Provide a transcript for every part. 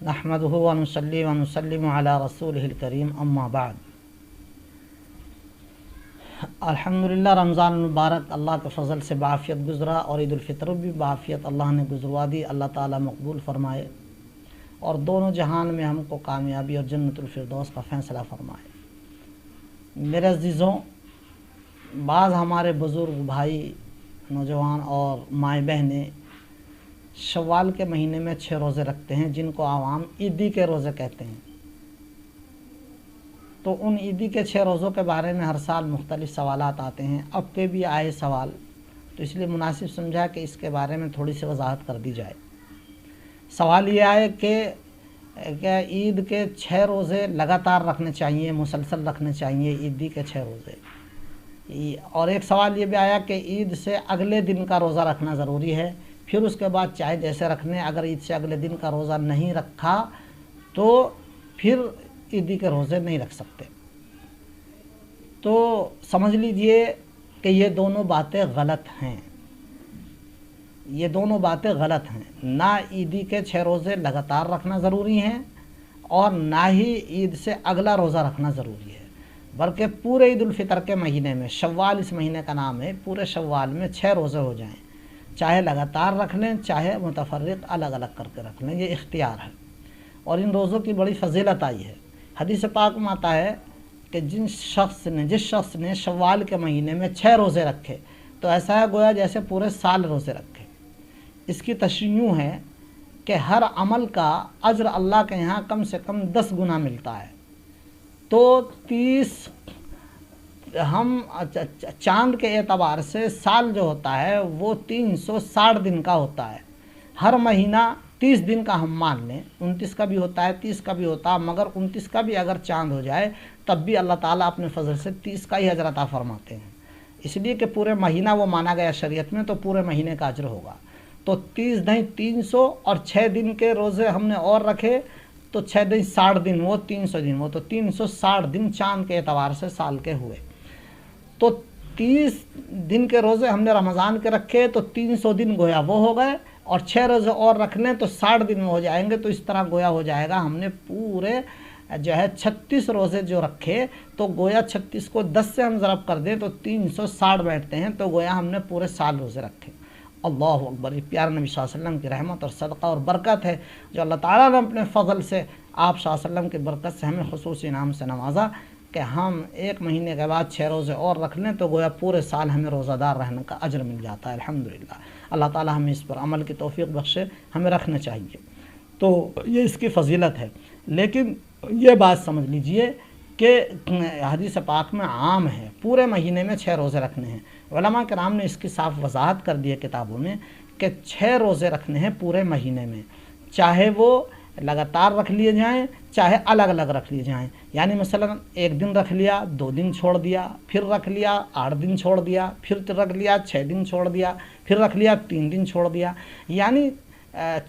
नहमदुहु व नुसल्ली व नुसल्लिमु अला रसूलिहिल करीम अम्मा बाद। अल्हम्दुलिल्लाह, रमज़ान मुबारक अल्लाह के फ़ज़ल से बाफ़ियत गुज़रा और ईद उल फ़ितर भी बाफ़ियत अल्लाह ने गुज़रवा दी। अल्लाह ताला मकबूल फ़रमाए और दोनों जहान में हमको कामयाबी और जन्नतुल फ़िरदौस का फ़ैसला फ़रमाए। मेरे अज़ीज़ों, बाज़ हमारे बुज़ुर्ग भाई, नौजवान और माएँ बहनें शव्वाल के महीने में 6 रोज़े रखते हैं, जिनको आवाम ईदी के रोज़े कहते हैं। तो उन ईदी के 6 रोज़ों के बारे में हर साल मुख्तलिफ़ सवालात आते हैं। अब पे भी आए सवाल, तो इसलिए मुनासिब समझा कि इसके बारे में थोड़ी सी वजाहत कर दी जाए। सवाल ये आए कि क्या ईद के 6 रोज़े लगातार रखने चाहिए, मुसलसल रखने चाहिए ईदी के 6 रोज़े। और एक सवाल ये भी आया कि ईद से अगले दिन का रोज़ा रखना ज़रूरी है, फिर उसके बाद चाहे जैसे रखने, अगर ईद से अगले दिन का रोज़ा नहीं रखा तो फिर ईदी के रोज़े नहीं रख सकते। तो समझ लीजिए कि ये दोनों बातें गलत हैं, ये दोनों बातें गलत हैं। ना ईदी के 6 रोज़े लगातार रखना ज़रूरी हैं और ना ही ईद से अगला रोज़ा रखना ज़रूरी है, बल्कि पूरे ईद उल फ़ितर के महीने में, शव्वाल इस महीने का नाम है, पूरे शव्वाल में 6 रोज़े हो जाएं, चाहे लगातार रख लें चाहे मुतफर्रिक़ अलग अलग करके रख लें, ये इख्तियार है। और इन रोज़ों की बड़ी फजीलत आई है। हदीस पाक में आता है कि जिस शख्स ने शव्वाल के महीने में 6 रोज़े रखे तो ऐसा है गोया जैसे पूरे साल रोज़े रखे। इसकी तशरीह यूँ है कि हर अमल का अज्र अल्लाह के यहाँ कम से कम 10 गुना मिलता है। तो 30 हम चाँद के एतबार से साल जो होता है वो 360 दिन का होता है। हर महीना 30 दिन का हम मान लें, 29 का भी होता है, 30 का भी होता है, मगर 29 का भी अगर चाँद हो जाए तब भी अल्लाह ताला अपने फजल से 30 का ही अजर अता फरमाते हैं, इसलिए कि पूरे महीना वो माना गया शरीयत में, तो पूरे महीने का अजर होगा। तो 30 नहीं 300 और 6 दिन के रोज़े हमने और रखे तो 6 दिन 60 दिन, वो 300 दिन, वो तो 360 दिन चाँद के एतबार से साल के हुए। तो 30 दिन के रोज़े हमने रमज़ान के रखे तो 300 दिन गोया वो हो गए, और 6 रोज़े और रख लें तो 60 दिन में हो जाएंगे। तो इस तरह गोया हो जाएगा हमने पूरे जो है 36 रोज़े जो रखे, तो गोया 36 को 10 से हम ज़रब कर दें तो 360 बैठते हैं, तो गोया हमने पूरे साल रोज़े रखे। अल्लाहु अकबर। प्यार नबी सल्लल्लाहु अलैहि वसल्लम की रहमत और सदका और बरकत है जो अल्लाह ताला ने अपने फ़ज़ल से आप सल्लल्लाहु अलैहि वसल्लम की बरकत से हमें ख़ुसूसी इनाम से नवाजा कि हम 1 महीने के बाद 6 रोज़े और रख लें तो गोया पूरे साल हमें रोज़ादार रहने का अजर मिल जाता है। अल्हम्दुलिल्लाह, अल्लाह ताला हमें इस पर अमल की तौफ़ीक़ बख्शे, हमें रखने चाहिए। तो ये इसकी फ़जीलत है। लेकिन ये बात समझ लीजिए कि हदीस पाक में आम है पूरे महीने में 6 रोज़े रखने हैं। उलमा कराम ने इसकी साफ वजाहत कर दी है किताबों में कि 6 रोज़े रखने हैं पूरे महीने में, चाहे वो लगातार रख लिए जाएं चाहे अलग अलग रख लिए जाएं। यानी मसलन 1 दिन रख लिया, 2 दिन छोड़ दिया, फिर रख लिया, 8 दिन छोड़ दिया, फिर रख लिया, 6 दिन छोड़ दिया, फिर रख लिया, 3 दिन छोड़ दिया। यानी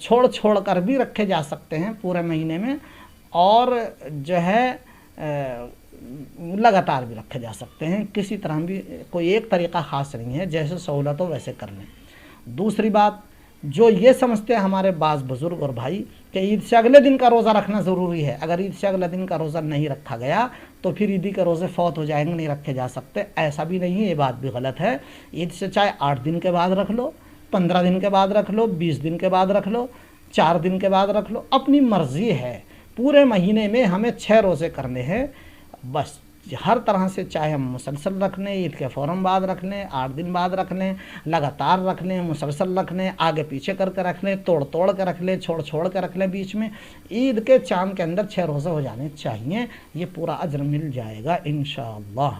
छोड़ कर भी रखे जा सकते हैं पूरे महीने में, और जो है लगातार भी रखे जा सकते हैं। किसी तरह भी कोई एक तरीक़ा ख़ास नहीं है, जैसे सहूलत हो वैसे कर लें। दूसरी बात, जो ये समझते हैं हमारे बाज़ बुज़ुर्ग और भाई कि ईद से अगले दिन का रोज़ा रखना ज़रूरी है, अगर ईद से अगले दिन का रोज़ा नहीं रखा गया तो फिर ईदी के रोज़े फ़ौत हो जाएंगे, नहीं रखे जा सकते, ऐसा भी नहीं है, ये बात भी गलत है। ईद से चाहे 8 दिन के बाद रख लो, 15 दिन के बाद रख लो, 20 दिन के बाद रख लो, 4 दिन के बाद रख लो, अपनी मर्ज़ी है। पूरे महीने में हमें 6 रोज़े करने हैं बस, हर तरह से, चाहे हम मुसलसल रख लें, ईद के फ़ौरन बाद रख लें, 8 दिन बाद रख लें, लगातार रख लें, मुसलसल रख लें, आगे पीछे करके रख लें, तोड़ तोड़ के रख लें, छोड़ छोड़ के रख लें, बीच में ईद के चाँद के अंदर 6 रोज़े हो जाने चाहिए, ये पूरा अजर मिल जाएगा इंशाअल्लाह।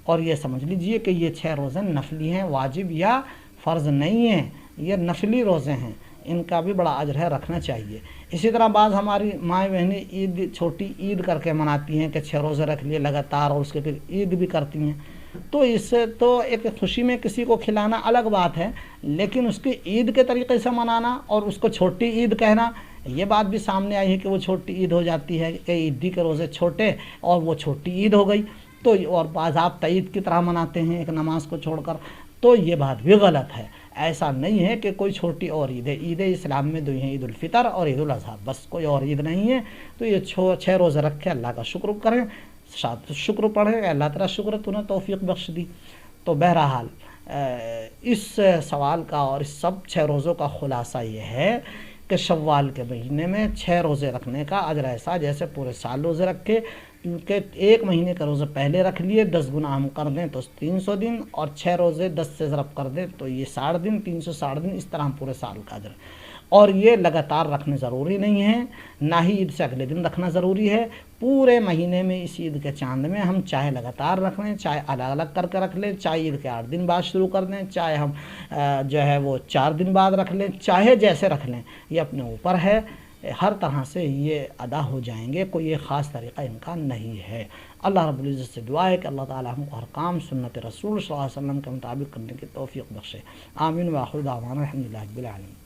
और ये समझ लीजिए कि ये 6 रोज़े नफली हैं, वाजिब या फ़र्ज़ नहीं हैं, ये नफली रोज़े हैं, इनका भी बड़ा अजर है, रखना चाहिए। इसी तरह बाज़ हमारी माएँ बहनें ईद, छोटी ईद करके मनाती हैं कि 6 रोज़े रख लिए लगातार और उसके फिर ईद भी करती हैं। तो इससे तो एक खुशी में किसी को खिलाना अलग बात है, लेकिन उसकी ईद के तरीक़े से मनाना और उसको छोटी ईद कहना, ये बात भी सामने आई है कि वो छोटी ईद हो जाती है कि ईदी के रोज़े छोटे और वो छोटी ईद हो गई। तो और बाज़ाब्ता ईद की तरह मनाते हैं एक नमाज को छोड़कर, तो ये बात भी गलत है। ایسا نہیں ہے کہ کوئی چھوٹی اور عید ہے. عید اسلام میں دو ہیں، عید الفطر اور عید الاضحیٰ، بس کوئی اور عید نہیں ہے. تو یہ 6 روزے رکھے اللہ کا شکر کریں، شکر پڑھیں، اللہ تعالیٰ شکر تو نے توفیق بخش دی. تو بہرحال اس سوال کا اور اس سب 6 روزوں کا خلاصہ یہ ہے کہ شوال کے مہینے میں 6 روزے رکھنے کا اجر ایسا جیسے پورے سال روزے رکھے، کہ 1 مہینے کا روزے پہلے رکھ لیے، 10 گنا ہم کر دیں تو 300 دن، اور 6 روزے 10 سے ضرب کر دیں تو یہ 60 دن، 360 دن، اس طرح ہم پورے سال کا اجر. اور یہ لگاتار رکھنے ضروری نہیں ہے، نہ ہی عید سے اگلے دن رکھنا ضروری ہے. پورے مہینے میں اس عید کے چاند میں ہم چاہے لگاتار رکھ لیں، چاہے الگ الگ کر کے رکھ لیں، چاہے عید کے 8 دن بعد شروع کر دیں، چاہے ہم جو ہے وہ 4 دن بعد رکھ لیں، چاہے جیسے رکھ لیں، یہ اپنے اوپر ہے. ہر طرح سے یہ ادا ہو جائیں گے، کوئی ایک خاص طریقہ ان کا نہیں ہے. اللہ رب العزت سے دعا ہے کہ اللہ تعالی ہم کو ہر کام سنت رسول صلی اللہ علیہ وسلم کے مطابق کرنے کی توفیق بخشے. آمین. وآخر دعوانا الحمدللہ رب العالمین.